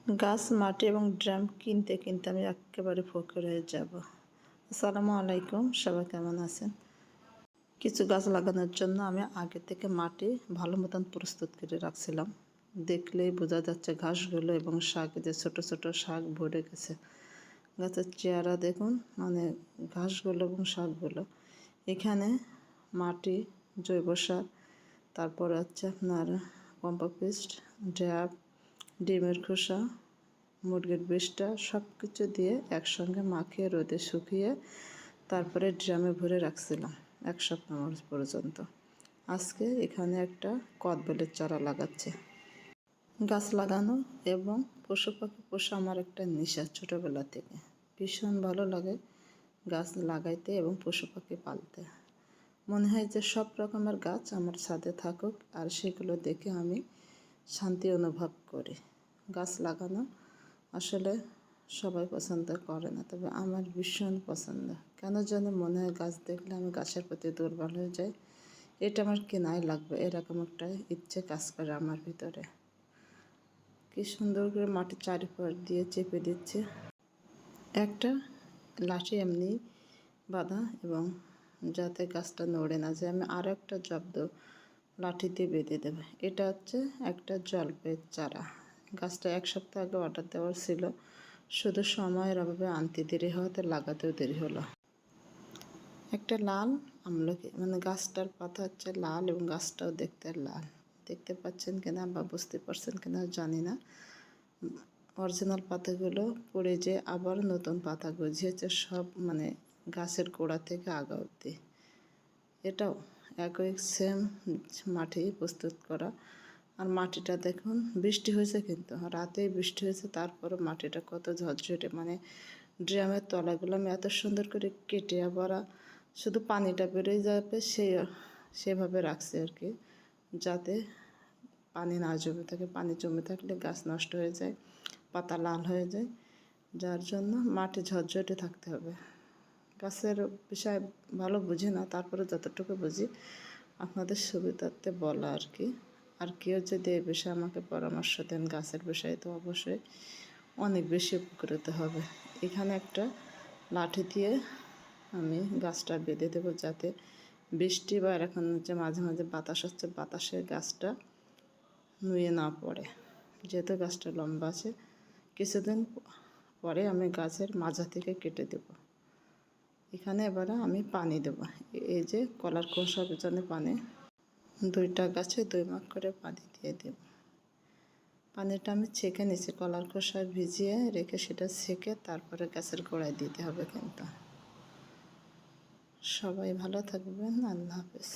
গাছ, মাটি এবং ড্রাম কিনতে কিনতে আমি একেবারে ফকির হয়ে যাব। আসসালামু আলাইকুম, সবাই কেমন আছেন? কিছু গাছ লাগানোর জন্য আমি আগে থেকে মাটি ভালো মতন প্রস্তুত করে রাখছিলাম। দেখলেই বোঝা যাচ্ছে ঘাসগুলো এবং শাক, যে ছোটো ছোটো শাক ভরে গেছে। গাছের চেহারা দেখুন, মানে ঘাসগুলো এবং শাকগুলো। এখানে মাটি, জৈব সার, তারপরে হচ্ছে আপনার কম্পোস্ট, ড্রাম, ডিমের খোসা, মুরগির বিষটা সব কিছু দিয়ে একসঙ্গে মাখিয়ে রোদে শুকিয়ে তারপরে ড্রামে ভরে রাখছিলাম 1 সপ্তাহ পর্যন্ত। আজকে এখানে একটা কদবেলের চারা লাগাচ্ছে। গাছ লাগানো এবং পশু পাখি পোষা আমার একটা নেশা ছোটোবেলা থেকে। ভীষণ ভালো লাগে গাছ লাগাইতে এবং পশু পাখি পালতে। মনে হয় যে সব রকমের গাছ আমার ছাদে থাকুক আর সেগুলো দেখে আমি শান্তি অনুভব করি। গাছ লাগানো আসলে সবাই পছন্দ করে না, তবে আমার ভীষণ পছন্দ। কেন জানি মনে হয় গাছ দেখলে আমি গাছের প্রতি দুর্বল হয়ে যাই। এটা আমার কেনাই লাগবে, এরকম একটা ইচ্ছে কাজ করে আমার ভিতরে। কি সুন্দর করে মাটির চারিপাশ দিয়ে চেপে দিচ্ছে। একটা লাঠি এমনি বাঁধা, এবং যাতে গাছটা নড়ে না যায়, আমি আরও একটা জব্দ লাঠি দিয়ে বেঁধে দেবে। এটা হচ্ছে একটা জলপাইয়ের চারা। গাছটা 1 সপ্তাহ আগে অর্ডার দেওয়ার ছিল, শুধু সময়ের অভাবে আনতে দেরি হওয়াতে লাগাতেও দেরি হলো। একটা লাল আমলকি, মানে গাছটার পাতা হচ্ছে লাল এবং গাছটাও দেখতে লাল। দেখতে পাচ্ছেন কিনা বা বুঝতে পারছেন কিনা জানি না। অরিজিনাল পাতাগুলো পড়ে যে আবার নতুন পাতা গজিয়েছে, সব মানে গাছের গোড়া থেকে আগা অবধি। এটাও একই সেম মাটি প্রস্তুত করা। আর মাটিটা দেখুন, বৃষ্টি হয়েছে কিন্তু রাতেই বৃষ্টি হয়েছে, তারপরে মাটিটা কত ঝরঝরে। মানে ড্রামের তলাগুলো আমি এত সুন্দর করে কেটে আবার শুধু পানিটা বেরোয় যাবে সেভাবে রাখছি আর কি, যাতে পানি না জমে থাকে। পানি জমে থাকলে গাছ নষ্ট হয়ে যায়, পাতা লাল হয়ে যায়। যার জন্য মাটি ঝরঝরে থাকতে হবে। গাছের বিষয় ভালো বুঝি না, তারপরে যতটুকু বুঝি আপনাদের সুবিধার্থে বলা আর কি। আর কেউ যদি এই বিষয়ে আমাকে পরামর্শ দেন গাছের বিষয়ে, তো অবশ্যই অনেক বেশি উপকৃত হবে। এখানে একটা লাঠি দিয়ে আমি গাছটা বেঁধে দেবো, যাতে বৃষ্টি বা এখন যে মাঝে মাঝে বাতাস হচ্ছে, বাতাসে গাছটা নুয়ে না পড়ে। যেহেতু গাছটা লম্বা আছে, কিছুদিন পরে আমি গাছের মাঝা থেকে কেটে দেব। এখানে এবারে আমি পানি দেব। এই যে কলার খোসার জন্য পানি, 2টা গাছে 2 মাগ করে পানি দিয়ে দেব। পানিটা আমি ছেঁকে নিচ্ছি, কলার খোসা ভিজিয়ে রেখে সেটা ছেঁকে তারপরে গাছের গোড়ায় দিতে হবে। কিন্তু সবাই ভালো থাকবেন, আল্লাহ হাফেজ।